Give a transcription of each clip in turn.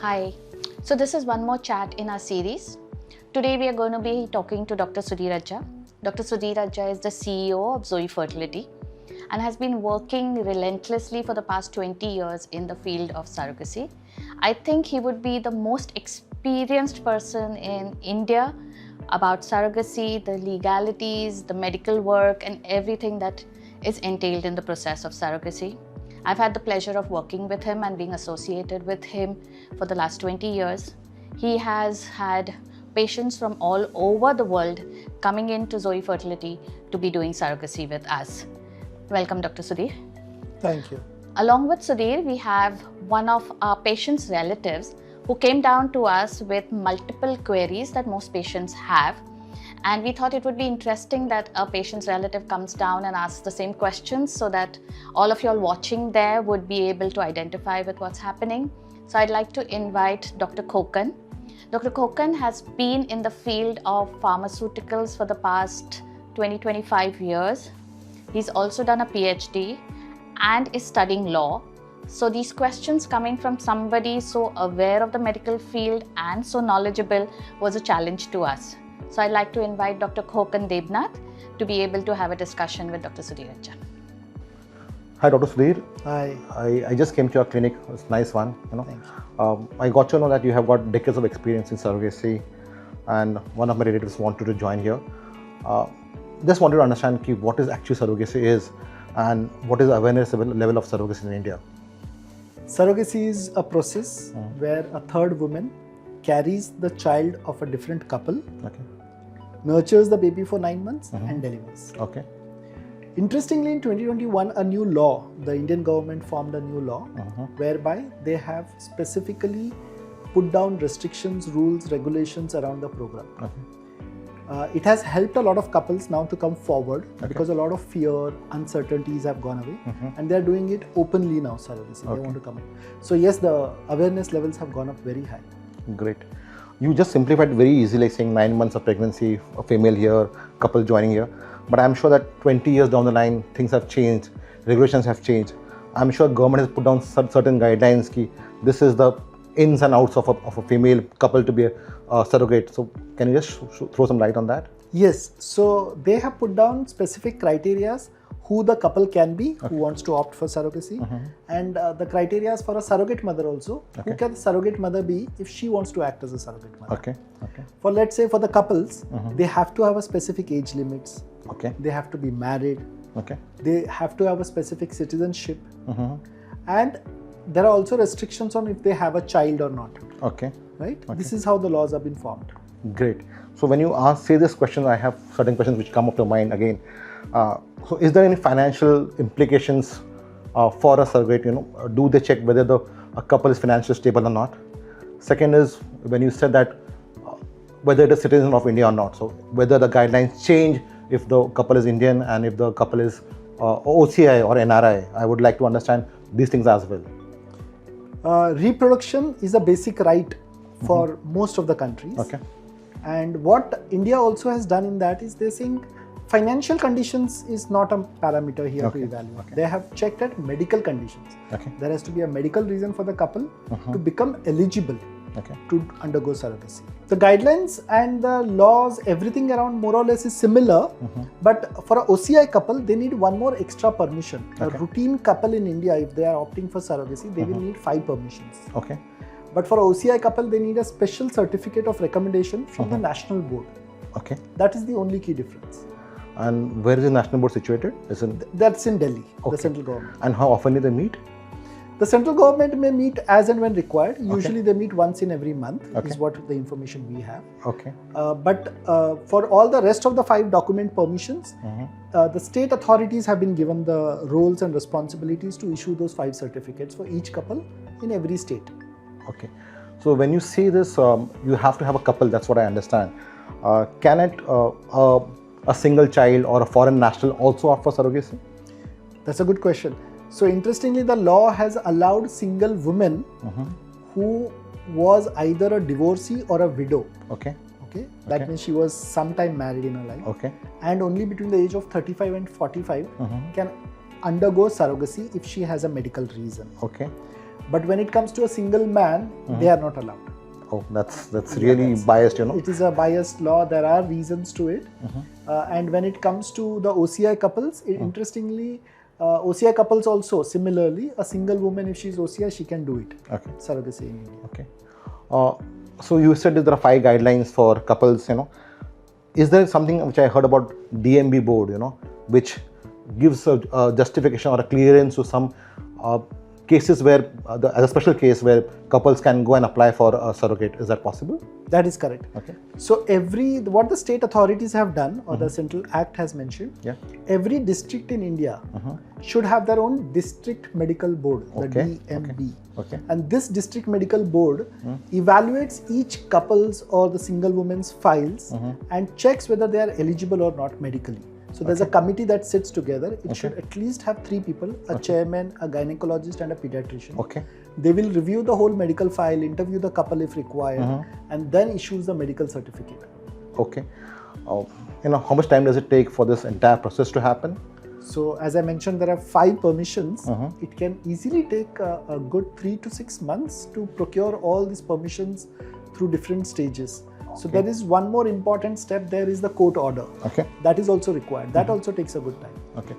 Hi. So this is one more chat in our series. Today we are going to be talking to Dr. Sudhir Ajja. Dr. Sudhir Ajja is the CEO of Zoe Fertility and has been working relentlessly for the past 20 years in the field of surrogacy. I think he would be the most experienced person in India about surrogacy, the legalities, the medical work and everything that is entailed in the process of surrogacy. I've had the pleasure of working with him and being associated with him for the last 20 years. He has had patients from all over the world coming into Zoe Fertility to be doing surrogacy with us. Welcome, Dr. Sudhir. Thank you. Along with Sudhir, we have one of our patients' relatives who came down to us with multiple queries that most patients have. And we thought it would be interesting that a patient's relative comes down and asks the same questions so that all of you all watching there would be able to identify with what's happening. So I'd like to invite Dr. Kokan. Dr. Kokan has been in the field of pharmaceuticals for the past 20-25 years. He's also done a PhD and is studying law. So these questions coming from somebody so aware of the medical field and so knowledgeable was a challenge to us. So I'd like to invite Dr. Khokan to be able to have a discussion with Dr. Sudhir Ajja. Hi, Dr. Sudhir. Hi. I just came to your clinic. It's a nice one. Thank you. I got to know that you have got decades of experience in surrogacy, and one of my relatives wanted to join here. Just wanted to understand what is actually surrogacy is, and what is the awareness level of surrogacy in India. Surrogacy is a process where a third woman carries the child of a different couple, nurtures the baby for 9 months and delivers. Okay. Interestingly, in 2021, a new law, the Indian government formed a new law whereby they have specifically put down restrictions, rules, regulations around the program. It has helped a lot of couples now to come forward because a lot of fear, uncertainties have gone away and they are doing it openly now, surrogacy. They want to come in. So yes, the awareness levels have gone up very high. Great. You just simplified very easily, saying 9 months of pregnancy, a female here, couple joining here. But I'm sure that 20 years down the line, things have changed, regulations have changed. I'm sure government has put down certain guidelines. This is the ins and outs of a female couple to be a surrogate. So can you just throw some light on that? Yes. So they have put down specific criteria who the couple can be, who wants to opt for surrogacy, and the criteria for a surrogate mother also. Who can the surrogate mother be if she wants to act as a surrogate mother? For, let's say, for the couples, they have to have a specific age limits. They have to be married. They have to have a specific citizenship. And there are also restrictions on if they have a child or not. Right? This is how the laws have been formed. Great. So when you say this question, I have certain questions which come up to mind again. So is there any financial implications for a surrogate? Do they check whether a couple is financially stable or not? Second is, when you said that whether it is citizen of India or not, so whether the guidelines change if the couple is Indian and if the couple is OCI or NRI. I would like to understand these things as well. Reproduction is a basic right for most of the countries. And what India also has done in that is they're saying financial conditions is not a parameter here to evaluate. They have checked at medical conditions. There has to be a medical reason for the couple to become eligible to undergo surrogacy. The guidelines and the laws, everything around more or less is similar, but for an OCI couple, they need one more extra permission. A routine couple in India, if they are opting for surrogacy, they will need 5 permissions. But for OCI couple, they need a special certificate of recommendation from the national board. That is the only key difference. And where is the national board situated? That's in Delhi, the central government. And how often do they meet? The central government may meet as and when required. Usually they meet once in every month, is what the information we have. But for all the rest of the 5 document permissions, the state authorities have been given the roles and responsibilities to issue those 5 certificates for each couple in every state. So when you say this, you have to have a couple, that's what I understand. Can a single child or a foreign national also opt for surrogacy? That's a good question. So interestingly, the law has allowed single women who was either a divorcee or a widow. That means she was sometime married in her life. And only between the age of 35 and 45 can undergo surrogacy if she has a medical reason. But when it comes to a single man, they are not allowed. Oh, that's really biased, you know. It is a biased law. There are reasons to it. And when it comes to the OCI couples, interestingly, OCI couples also, similarly, a single woman, if she is OCI, she can do it. Okay. Surrogacy in India. Okay. So you said that there are 5 guidelines for couples, you know. Is there something which I heard about DMB board, you know, which gives a justification or a clearance to some cases where, as a special case where couples can go and apply for a surrogate? Is that possible? That is correct. Okay. So what the state authorities have done, or the Central Act has mentioned, every district in India should have their own district medical board, the DMB. Okay. And this district medical board evaluates each couple's or the single woman's files and checks whether they are eligible or not medically. So there's a committee that sits together. It should at least have 3 people, a chairman, a gynecologist and a pediatrician. Okay. They will review the whole medical file, interview the couple if required, and then issues the medical certificate. Okay. You know, how much time does it take for this entire process to happen? So as I mentioned, there are 5 permissions. It can easily take a good 3 to 6 months to procure all these permissions through different stages. So there is one more important step. There is the court order. Okay. That is also required. That also takes a good time. Okay.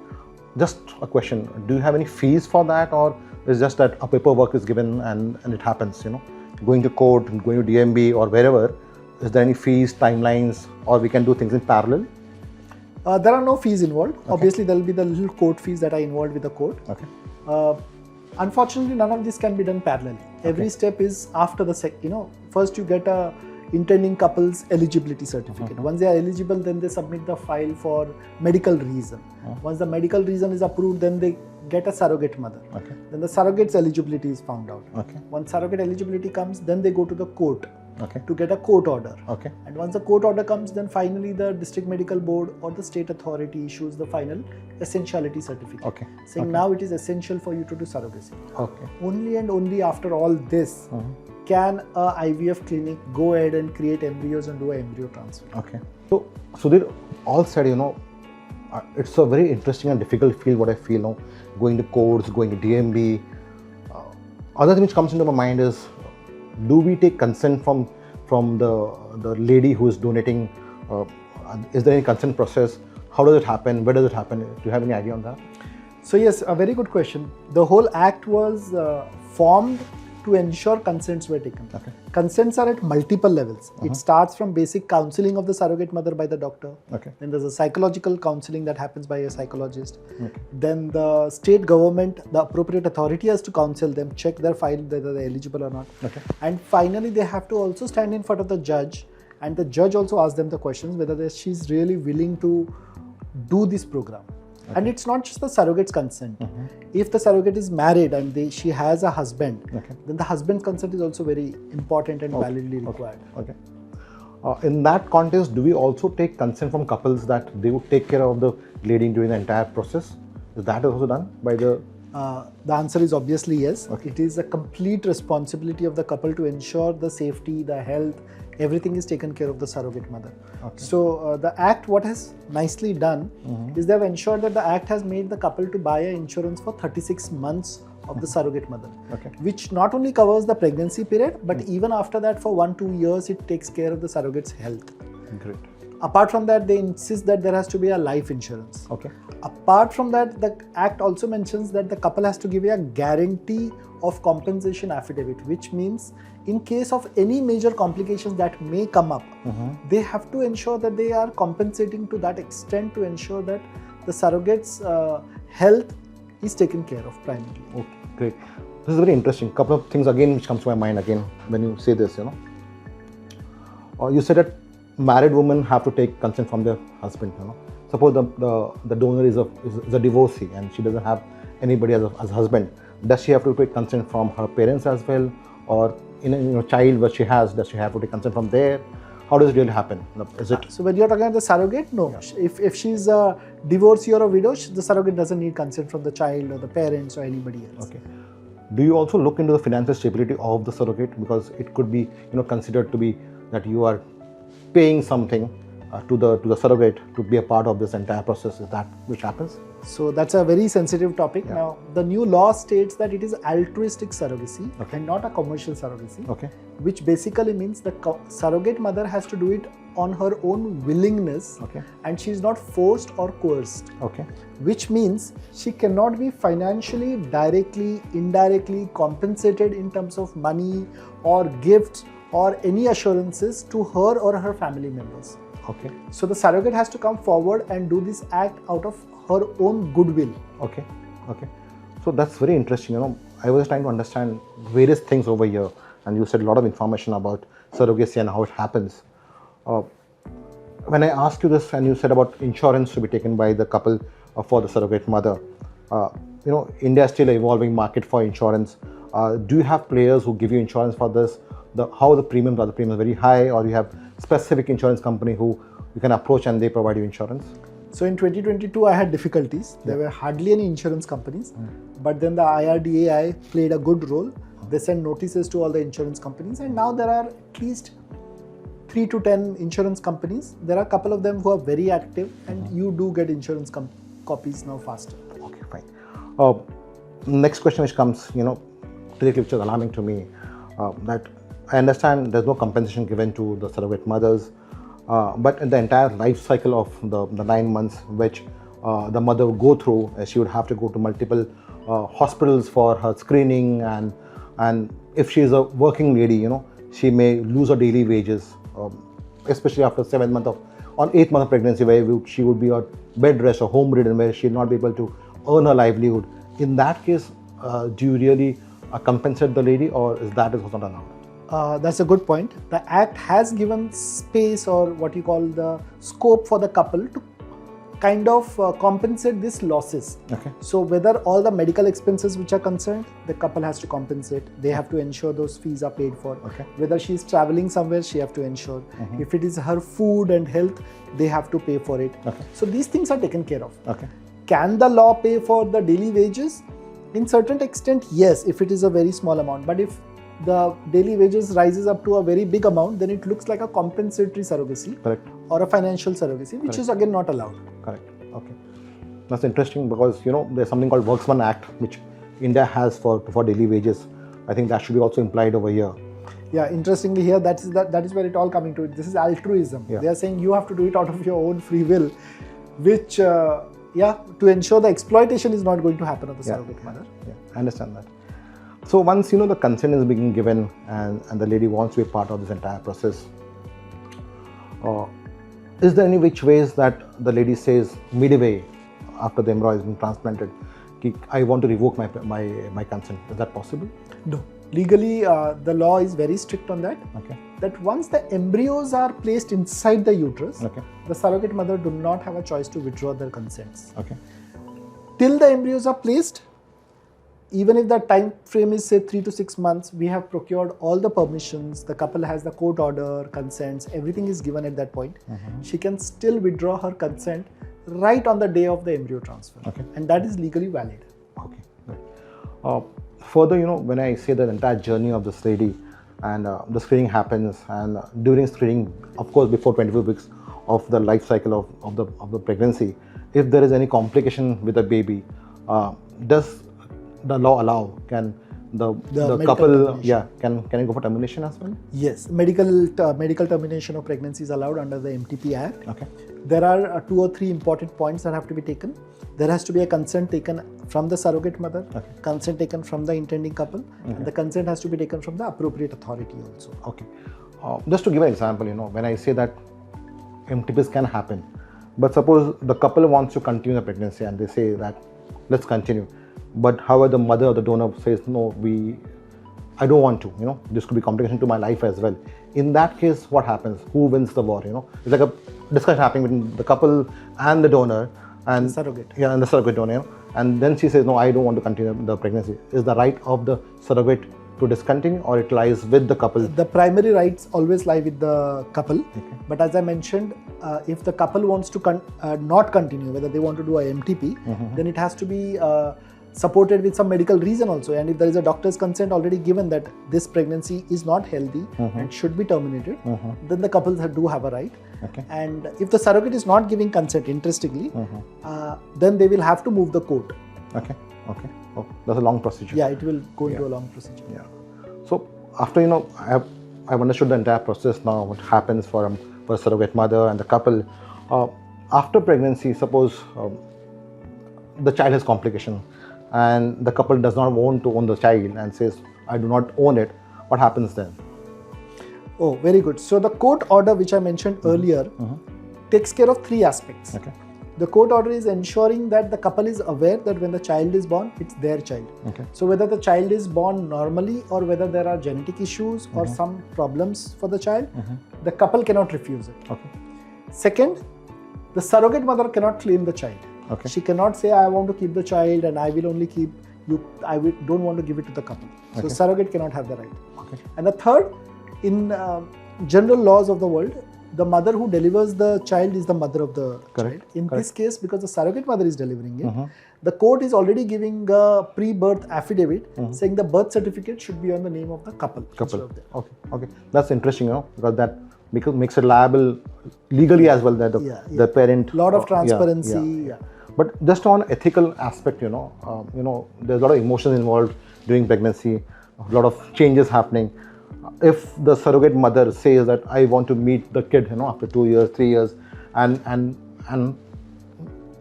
Just a question. Do you have any fees for that, or is just that a paperwork is given and it happens, you know, going to court, going to DMB or wherever? Is there any fees, timelines, or we can do things in parallel? There are no fees involved. Obviously, there will be the little court fees that are involved with the court. Okay. Unfortunately, none of this can be done parallelly. Every step is after the first you get a intending couple's eligibility certificate. Once they are eligible, then they submit the file for medical reason. Once the medical reason is approved, then they get a surrogate mother. Okay. Then the surrogate's eligibility is found out. Okay. Once surrogate eligibility comes, then they go to the court. Okay. To get a court order. Okay. And once the court order comes, then finally the district medical board or the state authority issues the final essentiality certificate. Okay. Saying now it is essential for you to do surrogacy. Okay. Only and only after all this can a IVF clinic go ahead and create embryos and do an embryo transfer. Okay. So Sudhir, all said, you know, it's a very interesting and difficult field, what I feel now, going to courts, going to DMB. Other thing which comes into my mind is, do we take consent from the lady who is donating? Is there any consent process? How does it happen? Where does it happen? Do you have any idea on that? So yes, a very good question. The whole act was formed to ensure consents were taken. Okay. Consents are at multiple levels. It starts from basic counseling of the surrogate mother by the doctor. Okay. Then there's a psychological counseling that happens by a psychologist. Okay. Then the state government, the appropriate authority has to counsel them, check their file whether they're eligible or not. Okay. And finally, they have to also stand in front of the judge, and the judge also asks them the questions whether she's really willing to do this program. Okay. And it's not just the surrogate's consent. If the surrogate is married and she has a husband, then the husband's consent is also very important and validly required. Okay. In that context, do we also take consent from couples that they would take care of the lady during the entire process? Is that also done by the... The answer is obviously yes. Okay. It is a complete responsibility of the couple to ensure the safety, the health, everything is taken care of the surrogate mother. Okay. So the act, what has nicely done is they have ensured that the act has made the couple to buy an insurance for 36 months of the surrogate mother, which not only covers the pregnancy period, but even after that for 1-2 years, it takes care of the surrogate's health. Great. Apart from that, they insist that there has to be a life insurance. Okay. Apart from that, the Act also mentions that the couple has to give a guarantee of compensation affidavit, which means in case of any major complications that may come up, they have to ensure that they are compensating to that extent to ensure that the surrogate's health is taken care of primarily. Okay, great. This is very interesting. Couple of things again which comes to my mind again when you say this, you know. You said that married women have to take consent from their husband, you know. Suppose the donor is a divorcee and she doesn't have anybody as a husband. Does she have to take consent from her parents as well, or in a child what she has, does she have to take consent from there? How does it really happen? Is it? So when you're talking about the surrogate, no. Yeah. If she's a divorcee or a widow, the surrogate doesn't need consent from the child or the parents or anybody else. Okay. Do you also look into the financial stability of the surrogate, because it could be considered to be that you are paying something to the surrogate to be a part of this entire process? Is that which happens? So that's a very sensitive topic. Yeah. Now, the new law states that it is altruistic surrogacy and not a commercial surrogacy, which basically means the surrogate mother has to do it on her own willingness, and she is not forced or coerced. Which means she cannot be financially, directly, indirectly compensated in terms of money or gifts or any assurances to her or her family members. So the surrogate has to come forward and do this act out of her own goodwill. So that's very interesting. I was trying to understand various things over here, and you said a lot of information about surrogacy and how it happens. When I asked you this, and you said about insurance to be taken by the couple for the surrogate mother, India is still an evolving market for insurance. Do you have players who give you insurance for this? How the premiums are? The premiums very high, or you have specific insurance company who you can approach and they provide you insurance? So in 2022, I had difficulties. There were hardly any insurance companies, but then the IRDAI played a good role. They sent notices to all the insurance companies, and now there are at least 3 to 10 insurance companies. There are a couple of them who are very active, and you do get insurance copies now faster. Okay, fine. Next question which comes, directly, which is alarming to me, that I understand there's no compensation given to the surrogate mothers, but in the entire life cycle of the 9 months which the mother would go through, she would have to go to multiple hospitals for her screening, and if she is a working lady, she may lose her daily wages, especially after 7th month on 8th month of pregnancy, where she would be on bed rest or home ridden, where she will not be able to earn her livelihood. In that case, do you really compensate the lady, or is that also not allowed? That's a good point. The Act has given space, or what you call the scope, for the couple to kind of compensate these losses. So whether all the medical expenses which are concerned, the couple has to compensate. They have to ensure those fees are paid for. Whether she is traveling somewhere, she have to ensure. If it is her food and health, they have to pay for it. So these things are taken care of. Can the law pay for the daily wages? In certain extent, yes, if it is a very small amount. But if the daily wages rises up to a very big amount, then it looks like a compensatory surrogacy or a financial surrogacy, which is again not allowed. That's interesting, because there's something called Worksman Act which India has for daily wages. I think that should be also implied over here. Yeah, interestingly here, that is where it all coming to it. This is altruism. They are saying you have to do it out of your own free will, which to ensure the exploitation is not going to happen of the surrogate mother. I understand that. So once the consent is being given and the lady wants to be part of this entire process, is there any which ways that the lady says midway after the embryo has been transplanted, I want to revoke my consent? Is that possible? No. Legally, the law is very strict on that. That once the embryos are placed inside the uterus, the surrogate mother do not have a choice to withdraw their consents. Till the embryos are placed, even if the time frame is say 3 to 6 months, we have procured all the permissions, the couple has the court order, consents, everything is given at that point. She can still withdraw her consent right on the day of the embryo transfer. And that is legally valid. Further, when I say the entire journey of this lady, and the screening happens, and during screening, of course, before 24 weeks of the life cycle of the pregnancy, if there is any complication with the baby, does the law allow? Can the couple can it go for termination as well? Yes, medical termination of pregnancy is allowed under the MTP Act. There are 2 or 3 important points that have to be taken. There has to be a consent taken from the surrogate mother, consent taken from the intending couple, and the consent has to be taken from the appropriate authority also. Just to give an example, when I say that MTPs can happen, but suppose the couple wants to continue the pregnancy and they say that let's continue, but however the mother or the donor says no, I don't want to, this could be complication to my life as well. In that case, what happens? Who wins the war? It's like a discussion happening between the couple and the donor and the surrogate. And the surrogate donor. And then she says, no, I don't want to continue the pregnancy. Is the right of the surrogate to discontinue, or it lies with the couple? The primary rights always lie with the couple. But as I mentioned, if the couple wants to not continue, whether they want to do a MTP, then it has to be supported with some medical reason also, and if there is a doctor's consent already given that this pregnancy is not healthy and should be terminated, then the couples do have a right. And if the surrogate is not giving consent, interestingly, then they will have to move the court. Oh, that's a long procedure. Yeah, it will go into a long procedure. Yeah. So after I've understood the entire process now, what happens for a surrogate mother and the couple. After pregnancy, suppose the child has complication and the couple does not want to own the child and says, I do not own it, what happens then? Oh, very good. So the court order which I mentioned earlier takes care of three aspects. The court order is ensuring that the couple is aware that when the child is born, it's their child. So whether the child is born normally or whether there are genetic issues or some problems for the child, the couple cannot refuse it. Second, the surrogate mother cannot claim the child. She cannot say, I want to keep the child and I will only keep you, don't want to give it to the couple. So surrogate cannot have the right. And the third, in general laws of the world, the mother who delivers the child is the mother of the child. In this case, because the surrogate mother is delivering it, the court is already giving a pre-birth affidavit saying the birth certificate should be on the name of the couple. Okay. That's interesting, because that makes it liable legally as well, that the parent. Lot of transparency. But just on ethical aspect, there's a lot of emotions involved during pregnancy, a lot of changes happening. If the surrogate mother says that I want to meet the kid, after 2 years, 3 years, and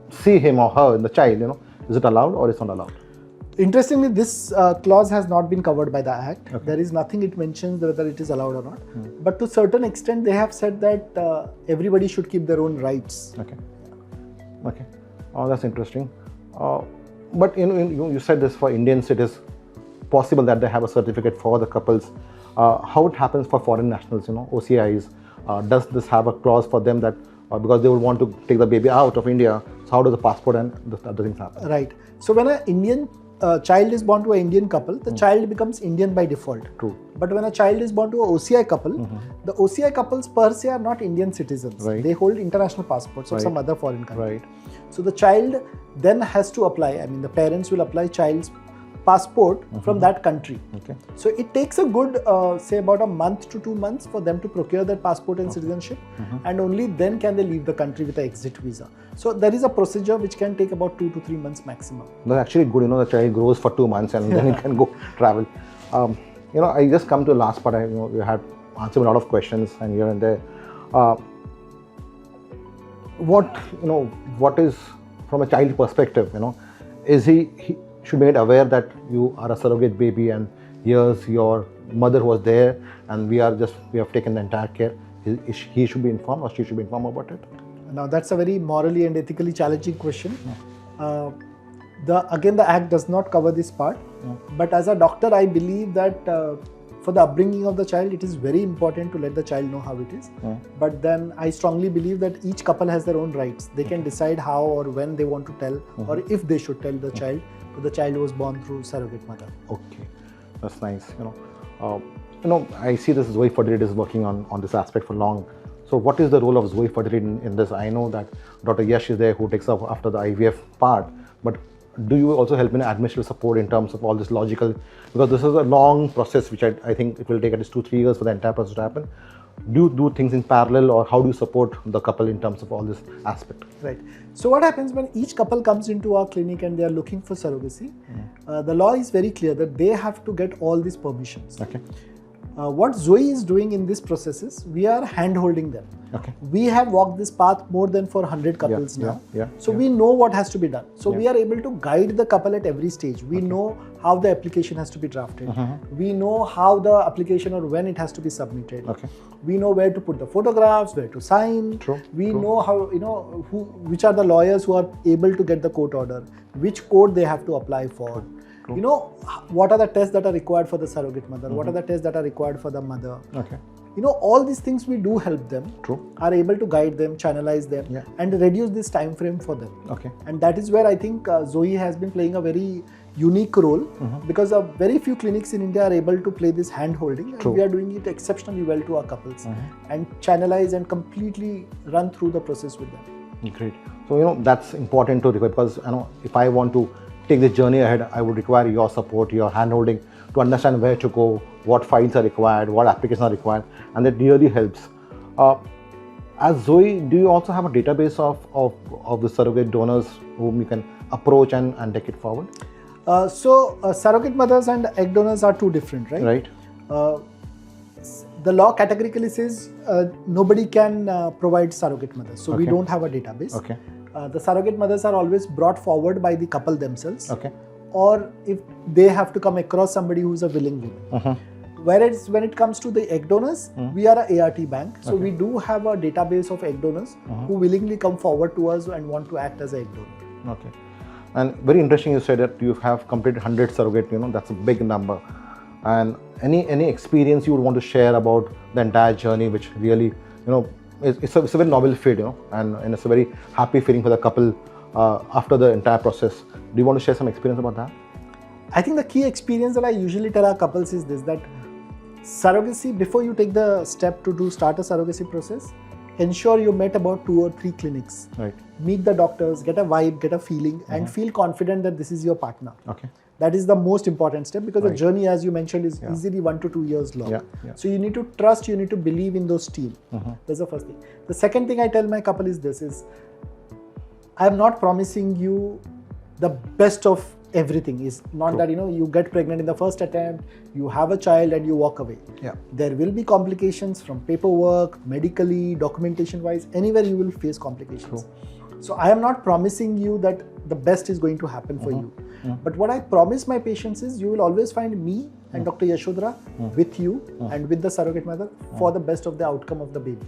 see him or her in the child, is it allowed or is it not allowed? Interestingly, this clause has not been covered by the Act. There is nothing it mentions whether it is allowed or not. But to a certain extent, they have said that everybody should keep their own rights. Okay. Oh, that's interesting. But you said this for Indians, it is possible that they have a certificate for the couples. How it happens for foreign nationals, OCIs? Does this have a clause for them that because they would want to take the baby out of India? So how does the passport and the other things happen? Right. So when an Indian child is born to an Indian couple, the child becomes Indian by default. True. But when a child is born to an OCI couple, the OCI couples per se are not Indian citizens. They hold international passports of some other foreign country. So the child then has to apply. I mean, the parents will apply child's passport from that country. So it takes a good, say about a month to 2 months for them to procure that passport and citizenship, and only then can they leave the country with an exit visa. So there is a procedure which can take about 2 to 3 months maximum. That's actually good, the child grows for 2 months and then it can go travel. I just come to the last part. You had answered a lot of questions and here and there. What is from a child perspective, is he should be made aware that you are a surrogate baby and here's your mother who was there and we have taken the entire care. He should be informed or she should be informed about it? Now that's a very morally and ethically challenging question. Again, the Act does not cover this part, but as a doctor, I believe that for the upbringing of the child, it is very important to let the child know how it is. But then I strongly believe that each couple has their own rights. They can decide how or when they want to tell or if they should tell the child. The child was born through surrogate mother. Okay, that's nice. I see this Zoe Fertility is working on this aspect for long. So what is the role of Zoe Fertility in this? I know that Dr. Yash is there who takes up after the IVF part, but do you also help in administrative support in terms of all this logical, because this is a long process which I think it will take at least 2-3 years for the entire process to happen. Do you do things in parallel or how do you support the couple in terms of all this aspect? Right. So what happens when each couple comes into our clinic and they are looking for surrogacy, the law is very clear that they have to get all these permissions. What Zoe is doing in this process is we are hand-holding them. We have walked this path more than for 100 couples now. So we know what has to be done. So we are able to guide the couple at every stage. We know how the application has to be drafted. We know how the application or when it has to be submitted. We know where to put the photographs, where to sign. We know how, which are the lawyers who are able to get the court order, which court they have to apply for. What are the tests that are required for the surrogate mother? What are the tests that are required for the mother? All these things we do help them, are able to guide them, channelize them, and reduce this time frame for them. And that is where I think Zoe has been playing a very unique role, because very few clinics in India are able to play this hand-holding, and we are doing it exceptionally well to our couples and channelize and completely run through the process with them. Great. So, that's important to require, because if I want to take the journey ahead, I would require your support, your handholding to understand where to go, what files are required, what applications are required, and that really helps. As Zoe, do you also have a database of the surrogate donors whom you can approach and take it forward? Surrogate mothers and egg donors are two different, right? Right. The law categorically says nobody can provide surrogate mothers. So we don't have a database. Okay. The surrogate mothers are always brought forward by the couple themselves. Okay. Or if they have to come across somebody who is a willing woman. Whereas when it comes to the egg donors, we are a ART bank. So we do have a database of egg donors who willingly come forward to us and want to act as an egg donor. Okay. And very interesting, you said that you have completed 100 surrogate, that's a big number. And any experience you would want to share about the entire journey, which really, it's a very novel feat, and it's a very happy feeling for the couple after the entire process. Do you want to share some experience about that? I think the key experience that I usually tell our couples is this, that surrogacy, before you take the step to start a surrogacy process, ensure you met about 2 or 3 clinics. Right. Meet the doctors, get a vibe, get a feeling, and feel confident that this is your partner. Okay. That is the most important step, because the journey, as you mentioned, is easily 1 to 2 years long. So you need to trust, you need to believe in those team. That's the first thing. The second thing I tell my couple is this, I am not promising you the best of everything. Is not that you get pregnant in the first attempt, you have a child and you walk away. There will be complications from paperwork, medically, documentation wise, anywhere you will face complications. So I am not promising you that the best is going to happen for you. But what I promise my patients is you will always find me and Dr. Yashodhara with you and with the surrogate mother for the best of the outcome of the baby.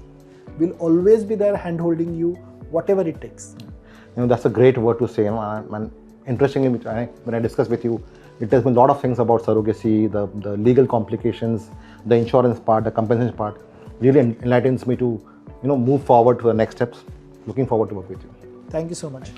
We'll always be there hand-holding you, whatever it takes. That's a great word to say. And interestingly, when I discuss with you, it has been a lot of things about surrogacy, the legal complications, the insurance part, the compensation part, really enlightens me to move forward to the next steps. Looking forward to work with you. Thank you so much.